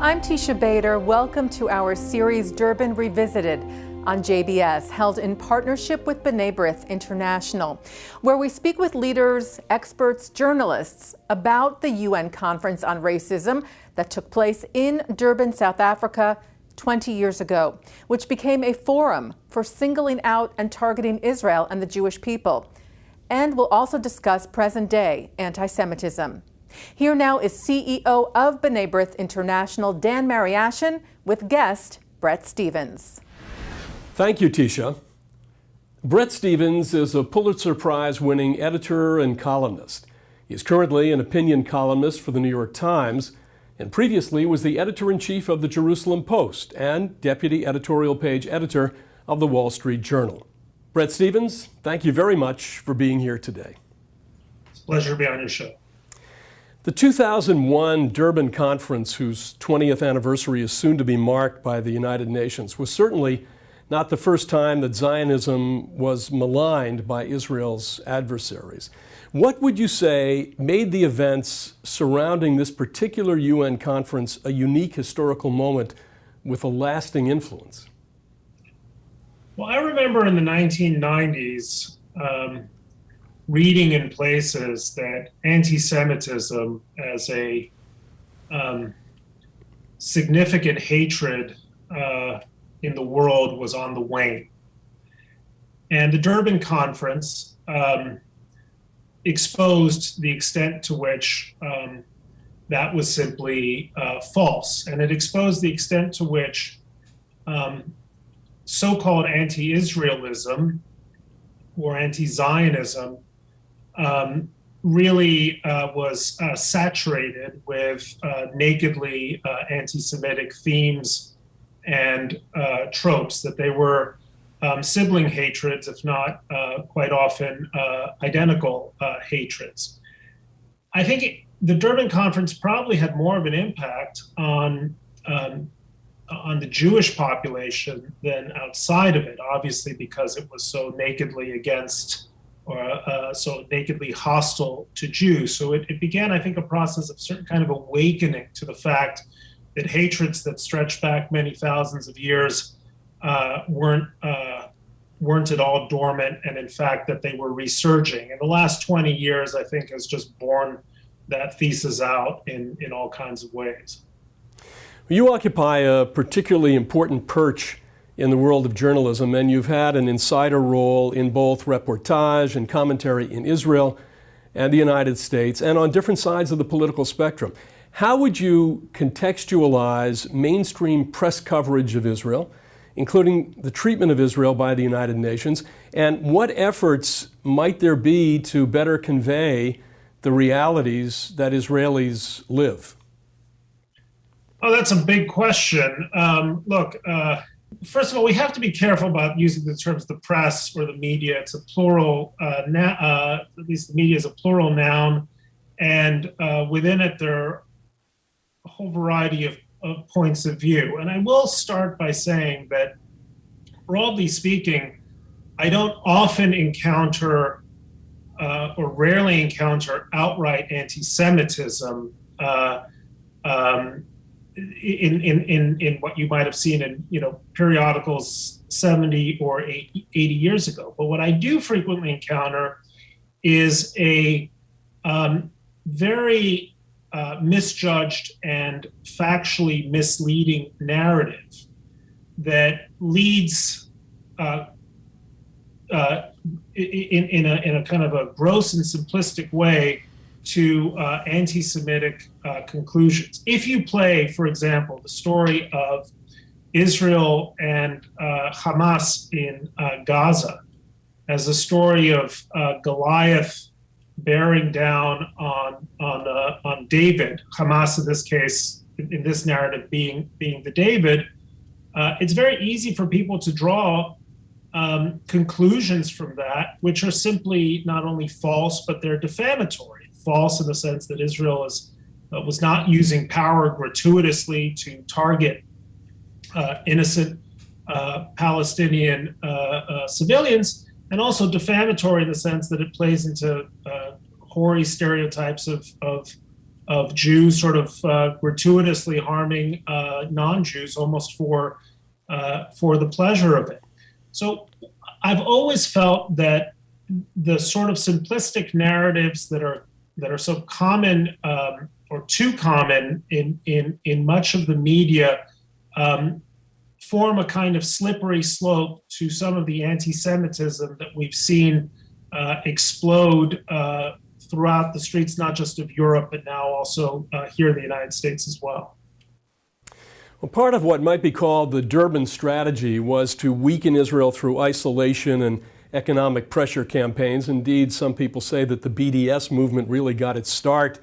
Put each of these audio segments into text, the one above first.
I'm Tisha Bader. Welcome to our series Durban Revisited on JBS, held in partnership with B'nai B'rith International, where we speak with leaders, experts, journalists about the UN Conference on Racism that took place in Durban, South Africa 20 years ago, which became a forum for singling out and targeting Israel and the Jewish people. And we'll also discuss present-day anti-Semitism. Here now is CEO of B'nai B'rith International, Dan Mariaschin, with guest Bret Stephens. Thank you, Tisha. Bret Stephens is a Pulitzer Prize-winning editor and columnist. He is currently an opinion columnist for the New York Times, and previously was the editor-in-chief of the Jerusalem Post and deputy editorial page editor of the Wall Street Journal. Bret Stephens, thank you very much for being here today. It's a pleasure to be on your show. The 2001 Durban Conference, whose 20th anniversary is soon to be marked by the United Nations, was certainly not the first time that Zionism was maligned by Israel's adversaries. What would you say made the events surrounding this particular UN conference a unique historical moment with a lasting influence? Well, I remember in the 1990s reading in places that anti-Semitism as a significant hatred in the world was on the wane. And the Durban Conference exposed the extent to which that was simply false. And it exposed the extent to which so-called anti-Israelism or anti-Zionism really was saturated with nakedly anti-Semitic themes and tropes, that they were sibling hatreds, if not quite often identical hatreds. I think the Durban Conference probably had more of an impact on the Jewish population than outside of it, obviously because it was so nakedly against or so nakedly hostile to Jews. So it began, I think, a process of certain kind of awakening to the fact that hatreds that stretch back many thousands of years weren't at all dormant, and in fact that they were resurging. And the last 20 years, I think, has just borne that thesis out in all kinds of ways. You occupy a particularly important perch in the world of journalism, and you've had an insider role in both reportage and commentary in Israel and the United States and on different sides of the political spectrum. How would you contextualize mainstream press coverage of Israel, including the treatment of Israel by the United Nations, and what efforts might there be to better convey the realities that Israelis live? Oh, that's a big question. First of all, we have to be careful about using the terms the press or the media. It's a plural, at least the media is a plural noun, and within it there are a whole variety of points of view. And I will start by saying that, broadly speaking, I don't often encounter or rarely encounter outright anti-Semitism in what you might have seen in periodicals 70 or 80 years ago. But what I do frequently encounter is a very misjudged and factually misleading narrative that leads in a kind of a gross and simplistic way to anti-Semitic conclusions. If you play, for example, the story of Israel and Hamas in Gaza as a story of Goliath bearing down on David, Hamas in this case, in this narrative being the David, it's very easy for people to draw conclusions from that, which are simply not only false, but they're defamatory. False in the sense that Israel was not using power gratuitously to target innocent Palestinian civilians, and also defamatory in the sense that it plays into hoary stereotypes of of Jews sort of gratuitously harming non-Jews almost for the pleasure of it. So I've always felt that the sort of simplistic narratives that are so common or too common in much of the media form a kind of slippery slope to some of the anti-Semitism that we've seen explode throughout the streets, not just of Europe, but now also here in the United States as well. Well, part of what might be called the Durban strategy was to weaken Israel through isolation and economic pressure campaigns. Indeed, some people say that the BDS movement really got its start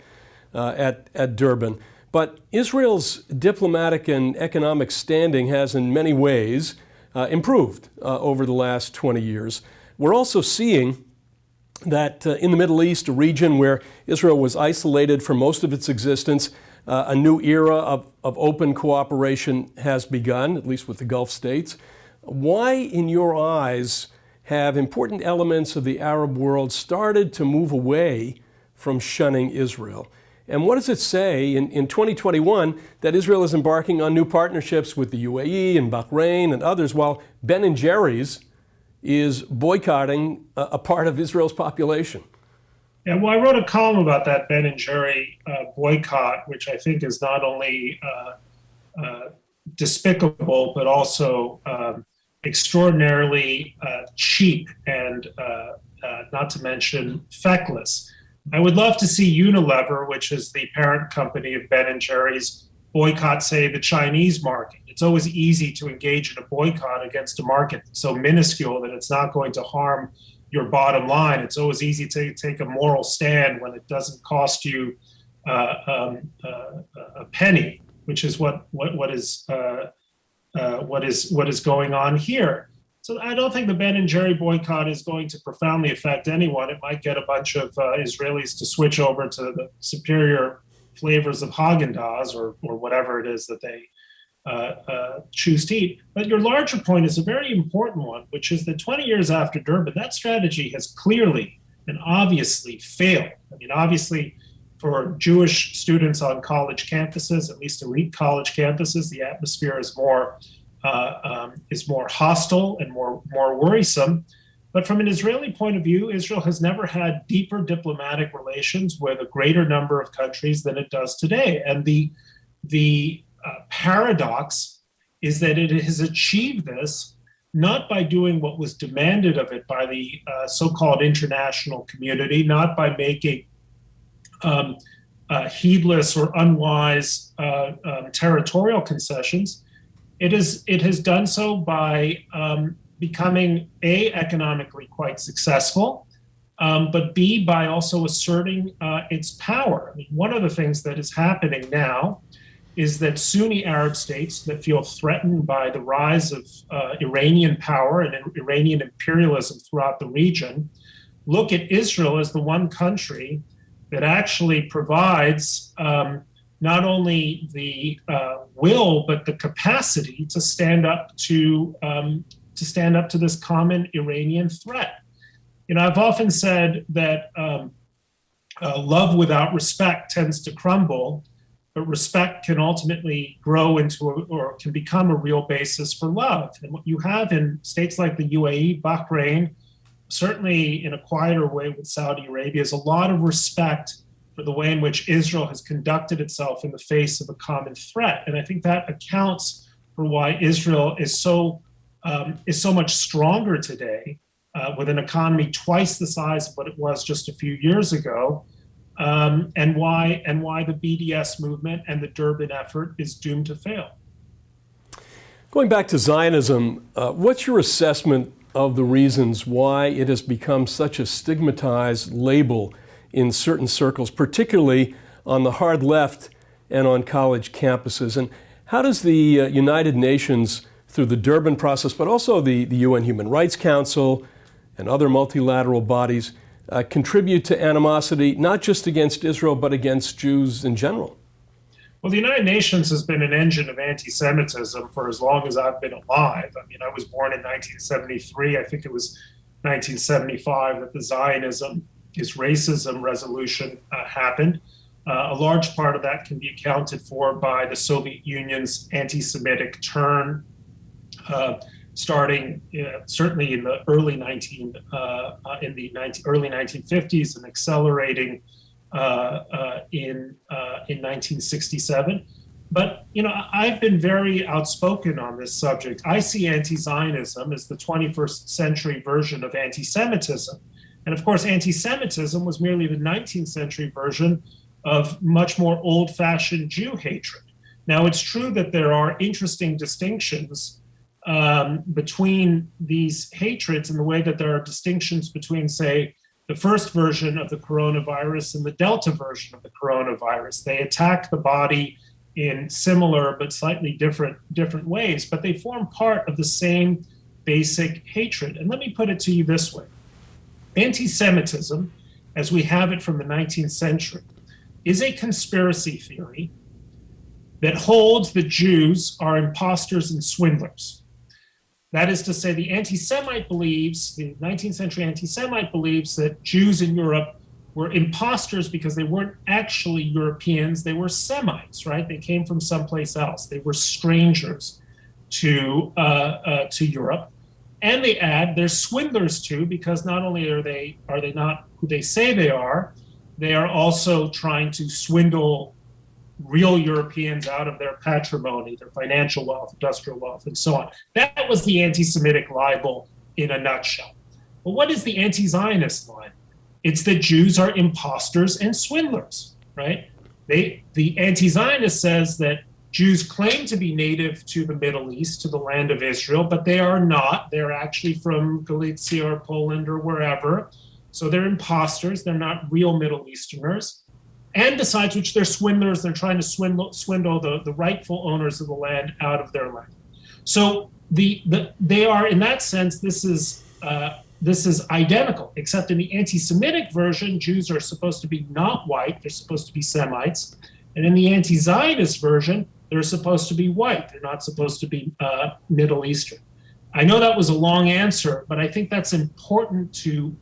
at Durban. But Israel's diplomatic and economic standing has in many ways improved over the last 20 years. We're also seeing that in the Middle East, a region where Israel was isolated for most of its existence, a new era of open cooperation has begun, at least with the Gulf states. Why, in your eyes, have important elements of the Arab world started to move away from shunning Israel? And what does it say in 2021 that Israel is embarking on new partnerships with the UAE and Bahrain and others, while Ben & Jerry's is boycotting a part of Israel's population? Yeah, well, I wrote a column about that Ben & Jerry boycott, which I think is not only despicable, but also extraordinarily cheap and not to mention feckless. I would love to see Unilever, which is the parent company of Ben & Jerry's, boycott, say, the Chinese market. It's always easy to engage in a boycott against a market so minuscule that it's not going to harm your bottom line. It's always easy to take a moral stand when it doesn't cost you a penny, which is what is going on here. So I don't think the Ben & Jerry boycott is going to profoundly affect anyone. It might get a bunch of Israelis to switch over to the superior flavors of Haagen-Dazs or whatever it is that they choose to eat. But your larger point is a very important one, which is that 20 years after Durban, that strategy has clearly and obviously failed. I mean, obviously, for Jewish students on college campuses, at least elite college campuses, the atmosphere is more hostile and more worrisome. But from an Israeli point of view, Israel has never had deeper diplomatic relations with a greater number of countries than it does today. And the paradox is that it has achieved this not by doing what was demanded of it by the so-called international community, not by making heedless or unwise territorial concessions. It has done so by becoming A, economically quite successful, but B, by also asserting its power. I mean, one of the things that is happening now is that Sunni Arab states that feel threatened by the rise of Iranian power and Iranian imperialism throughout the region look at Israel as the one country that actually provides not only the will, but the capacity to stand up to this common Iranian threat. You know, I've often said that love without respect tends to crumble, but respect can ultimately grow into or can become a real basis for love. And what you have in states like the UAE, Bahrain, certainly in a quieter way with Saudi Arabia, is a lot of respect for the way in which Israel has conducted itself in the face of a common threat. And I think that accounts for why Israel is so much stronger today, with an economy twice the size of what it was just a few years ago, and why the BDS movement and the Durban effort is doomed to fail. Going back to Zionism, what's your assessment of the reasons why it has become such a stigmatized label in certain circles, particularly on the hard left and on college campuses? And how does the United Nations, through the Durban process, but also the UN Human Rights Council and other multilateral bodies, contribute to animosity, not just against Israel, but against Jews in general? Well, the United Nations has been an engine of anti-Semitism for as long as I've been alive. I mean, I was born in 1973. I think it was 1975 that the Zionism is racism resolution happened. A large part of that can be accounted for by the Soviet Union's anti-Semitic turn, starting certainly in the early 1950s and accelerating in 1967. But I've been very outspoken on this subject. I see anti-Zionism as the 21st century version of anti-Semitism. And of course, anti-Semitism was merely the 19th century version of much more old-fashioned Jew hatred. Now, it's true that there are interesting distinctions between these hatreds in the way that there are distinctions between, say, the first version of the coronavirus and the Delta version of the coronavirus. They attack the body in similar but slightly different ways, but they form part of the same basic hatred. And let me put it to you this way. Anti-Semitism, as we have it from the 19th century, is a conspiracy theory that holds that Jews are imposters and swindlers. That is to say, the 19th century anti-Semite believes that Jews in Europe were imposters because they weren't actually Europeans, they were Semites, right? They came from someplace else. They were strangers to Europe. And they add they're swindlers too, because not only are they not who they say they are also trying to swindle real Europeans out of their patrimony, their financial wealth, industrial wealth, and so on. That was the anti-Semitic libel in a nutshell. But what is the anti-Zionist line? It's that Jews are imposters and swindlers, right? The anti-Zionist says that Jews claim to be native to the Middle East, to the land of Israel, but they are not. They're actually from Galicia or Poland or wherever. So they're imposters. They're not real Middle Easterners. And besides which, they're swindlers. They're trying to swindle the rightful owners of the land out of their land. So they are, in that sense, this is identical, except in the anti-Semitic version, Jews are supposed to be not white. They're supposed to be Semites. And in the anti-Zionist version, they're supposed to be white. They're not supposed to be Middle Eastern. I know that was a long answer, but I think that's important to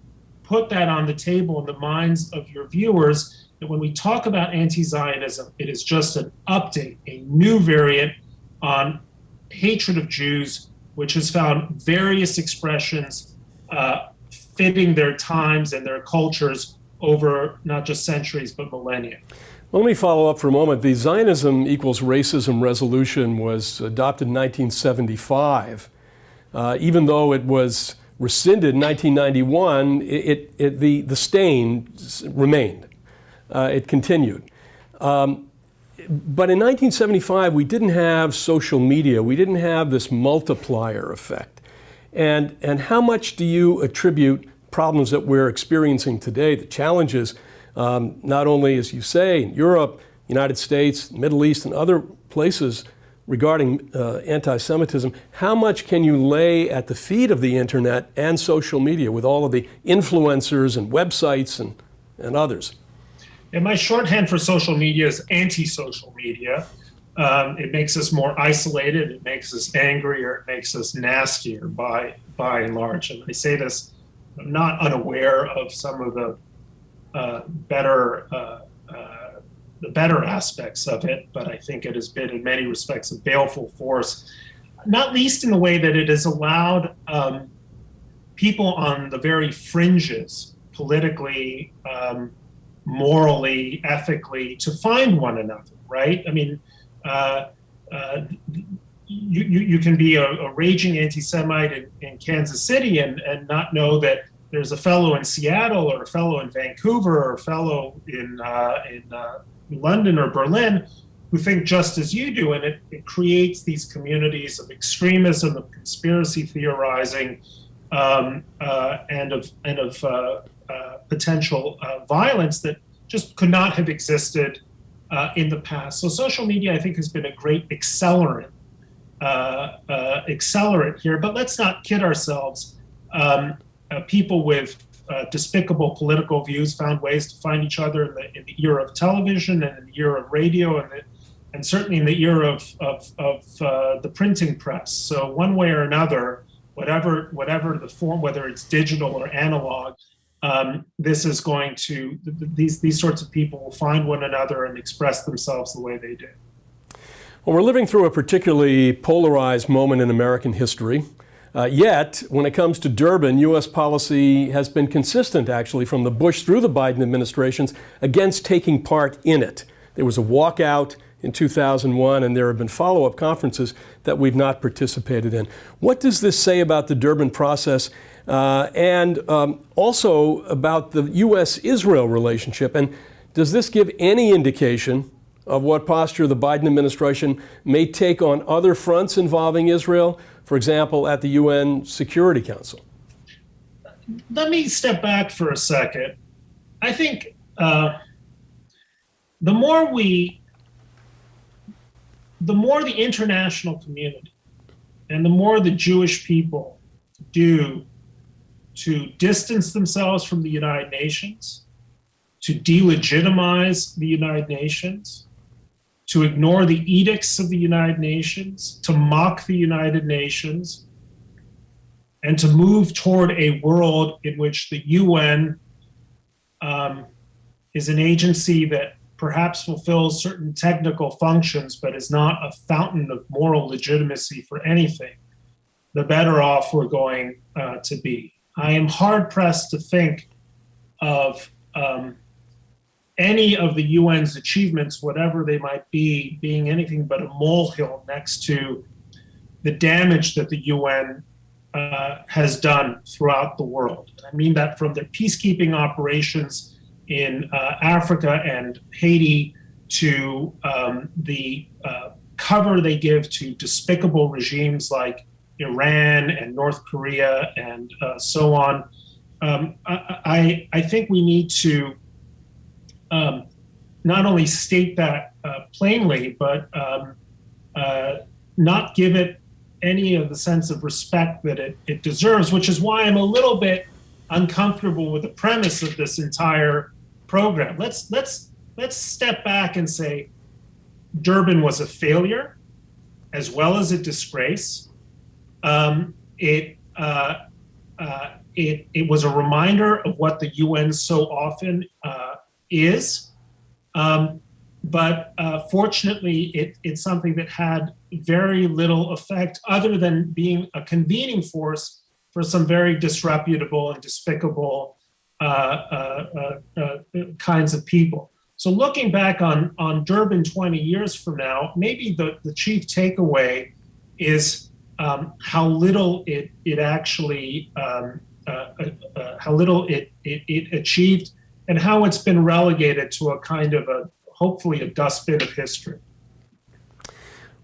put that on the table in the minds of your viewers, that when we talk about anti-Zionism, it is just an update, a new variant on hatred of Jews, which has found various expressions fitting their times and their cultures over not just centuries, but millennia. Well, let me follow up for a moment. The Zionism equals racism resolution was adopted in 1975. Even though it was rescinded in 1991, the stain remained. It continued. But in 1975, we didn't have social media. We didn't have this multiplier effect. And how much do you attribute problems that we're experiencing today, the challenges, not only, as you say, in Europe, United States, Middle East, and other places regarding anti-Semitism, how much can you lay at the feet of the internet and social media with all of the influencers and websites and others? And my shorthand for social media is anti-social media. It makes us more isolated, it makes us angrier, it makes us nastier by and large. And I say this, I'm not unaware of some of the better aspects of it, but I think it has been in many respects a baleful force, not least in the way that it has allowed people on the very fringes, politically, morally, ethically, to find one another, right? I mean, you can be a raging anti-Semite in Kansas City and not know that there's a fellow in Seattle or a fellow in Vancouver or a fellow in London or Berlin who think just as you do, and it creates these communities of extremism, of conspiracy theorizing, and of potential violence that just could not have existed in the past. So social media, I think, has been a great accelerant here. But let's not kid ourselves. People with despicable political views found ways to find each other in the era of television and in the era of radio and certainly in the era of the printing press. So one way or another, whatever the form, whether it's digital or analog, this is going to, these sorts of people will find one another and express themselves the way they do. Well, we're living through a particularly polarized moment in American history. Yet, when it comes to Durban, U.S. policy has been consistent, actually, from the Bush through the Biden administrations against taking part in it. There was a walkout in 2001, and there have been follow-up conferences that we've not participated in. What does this say about the Durban process and also about the U.S.-Israel relationship? And does this give any indication of what posture the Biden administration may take on other fronts involving Israel, for example, at the UN Security Council? Let me step back for a second. I think the more the international community and the more the Jewish people do to distance themselves from the United Nations, to delegitimize the United Nations, to ignore the edicts of the United Nations, to mock the United Nations, and to move toward a world in which the UN is an agency that perhaps fulfills certain technical functions, but is not a fountain of moral legitimacy for anything, the better off we're going to be. I am hard-pressed to think of any of the UN's achievements, whatever they might be, being anything but a molehill next to the damage that the UN has done throughout the world. I mean that from their peacekeeping operations in Africa and Haiti to the cover they give to despicable regimes like Iran and North Korea and so on. I think we need to not only state that plainly, but not give it any of the sense of respect that it deserves, which is why I'm a little bit uncomfortable with the premise of this entire program. Let's step back and say Durban was a failure as well as a disgrace. It was a reminder of what the UN so often is, but fortunately, it's something that had very little effect other than being a convening force for some very disreputable and despicable kinds of people. So looking back on Durban 20 years from now, maybe the chief takeaway is how little it actually, how little it achieved, and how it's been relegated to a kind of hopefully a dustbin of history.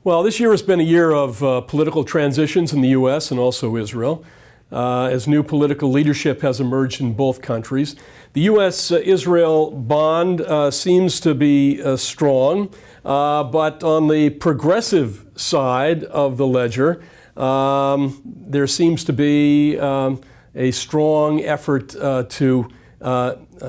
Well, this year has been a year of political transitions in the U.S. and also Israel, as new political leadership has emerged in both countries. The U.S.-Israel bond seems to be strong, but on the progressive side of the ledger, there seems to be a strong effort to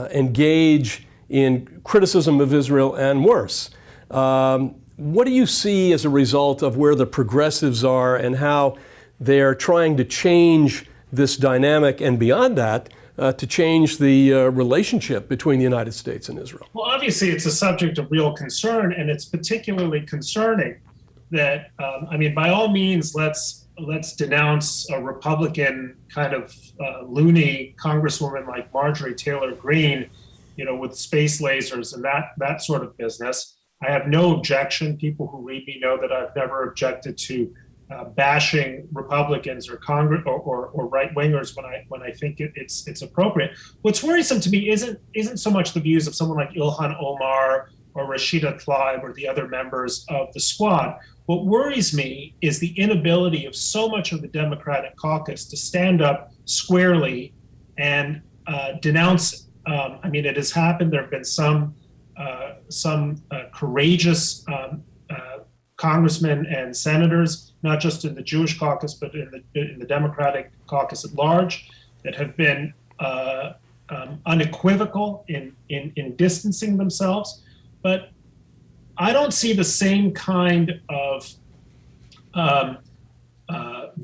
engage in criticism of Israel and worse. What do you see as a result of where the progressives are and how they're trying to change this dynamic, and beyond that, to change the relationship between the United States and Israel? Well, obviously, it's a subject of real concern, and it's particularly concerning that, by all means, let's denounce a Republican kind of loony congresswoman like Marjorie Taylor Greene, with space lasers and that sort of business. I have no objection. People who read me know that I've never objected to bashing Republicans or Congress or right wingers when I think it's appropriate. What's worrisome to me isn't so much the views of someone like Ilhan Omar or Rashida Tlaib or the other members of the squad. What worries me is the inability of so much of the Democratic caucus to stand up squarely and denounce. It has happened. There have been some courageous congressmen and senators, not just in the Jewish caucus, but in the Democratic caucus at large, that have been unequivocal in distancing themselves. But I don't see the same kind of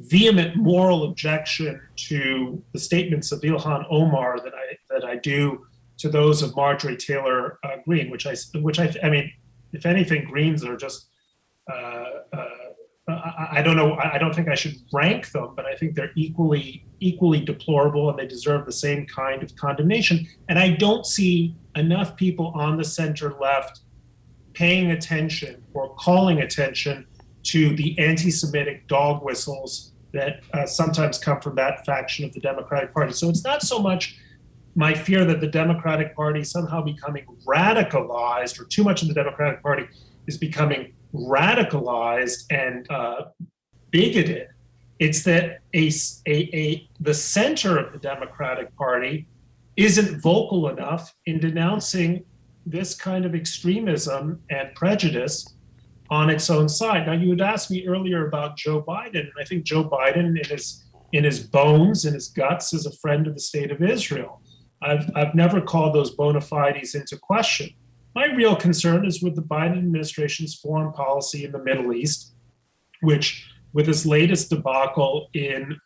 vehement moral objection to the statements of Ilhan Omar that I do to those of Marjorie Taylor Greene, which I mean, if anything, Greens are just I don't know. I don't think I should rank them, but I think they're equally deplorable, and they deserve the same kind of condemnation. And I don't see enough people on the center left paying attention or calling attention to the anti-Semitic dog whistles that sometimes come from that faction of the Democratic Party. So it's not so much my fear that the Democratic Party is somehow becoming radicalized, or too much of the Democratic Party is becoming radicalized and bigoted. It's that the center of the Democratic Party isn't vocal enough in denouncing this kind of extremism and prejudice on its own side. Now, you had asked me earlier about Joe Biden, and I think Joe Biden, in his bones, in his guts, is a friend of the state of Israel. I've never called those bona fides into question. My real concern is with the Biden administration's foreign policy in the Middle East, which, with its latest debacle in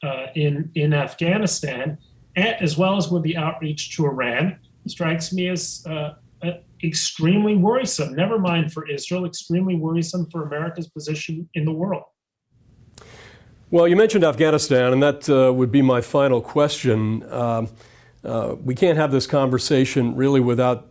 Afghanistan, as well as with the outreach to Iran, strikes me as extremely worrisome. Never mind for Israel, extremely worrisome for America's position in the world. Well, you mentioned Afghanistan, and that would be my final question. We can't have this conversation really without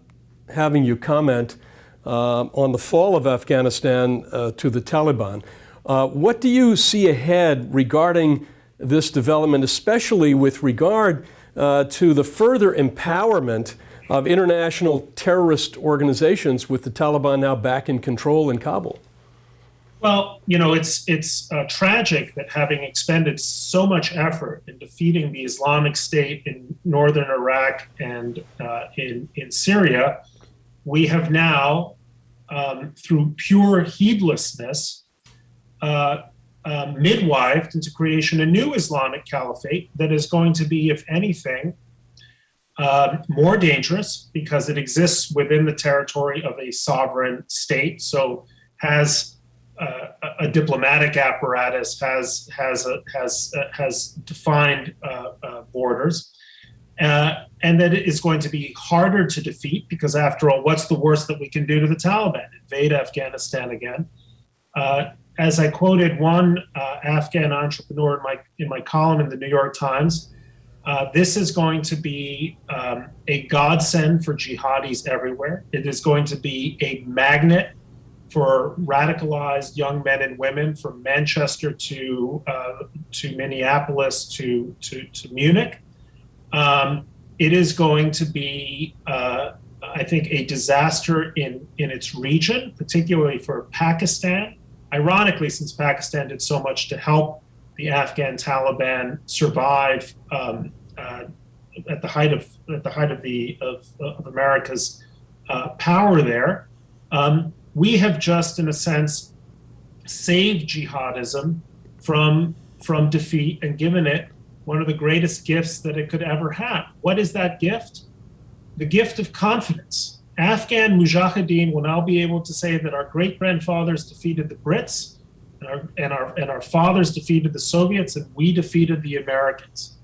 having you comment on the fall of Afghanistan to the Taliban. What do you see ahead regarding this development, especially with regard to the further empowerment of international terrorist organizations with the Taliban now back in control in Kabul? Well, you know, it's tragic that, having expended so much effort in defeating the Islamic State in northern Iraq and in Syria, we have now, through pure heedlessness, midwifed into creation a new Islamic caliphate that is going to be, if anything, more dangerous because it exists within the territory of a sovereign state, so has a diplomatic apparatus, has defined borders, and that it is going to be harder to defeat because, after all, what's the worst that we can do to the Taliban? Invade Afghanistan again. As I quoted one Afghan entrepreneur in my column in the New York Times, this is going to be a godsend for jihadis everywhere. It is going to be a magnet for radicalized young men and women from Manchester to Minneapolis to Munich. It is going to be, I think, a disaster in its region, particularly for Pakistan. Ironically, since Pakistan did so much to help the Afghan Taliban survive at the height of America's power there, we have just, in a sense, saved jihadism from defeat and given it one of the greatest gifts that it could ever have. What is that gift? The gift of confidence. Afghan mujahideen will now be able to say that our great-grandfathers defeated the Brits, and our fathers defeated the Soviets, and we defeated the Americans.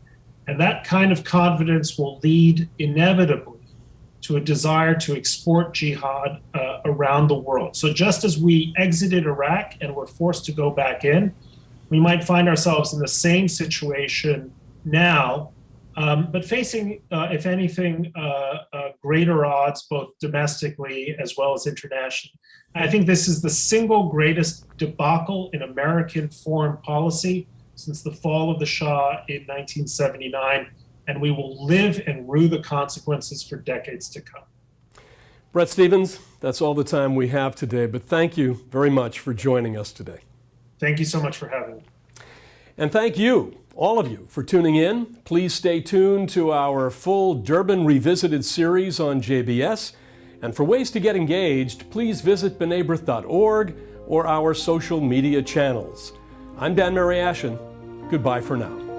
And that kind of confidence will lead inevitably to a desire to export jihad around the world. So just as we exited Iraq and were forced to go back in, we might find ourselves in the same situation now, but facing, if anything, greater odds, both domestically as well as internationally. I think this is the single greatest debacle in American foreign policy since the fall of the Shah in 1979, and we will live and rue the consequences for decades to come. Bret Stephens, that's all the time we have today, but thank you very much for joining us today. Thank you so much for having me. And thank you, all of you, for tuning in. Please stay tuned to our full Durban Revisited series on JBS. And for ways to get engaged, please visit b'nai.org or our social media channels. I'm Dan Mariaschin. Goodbye for now.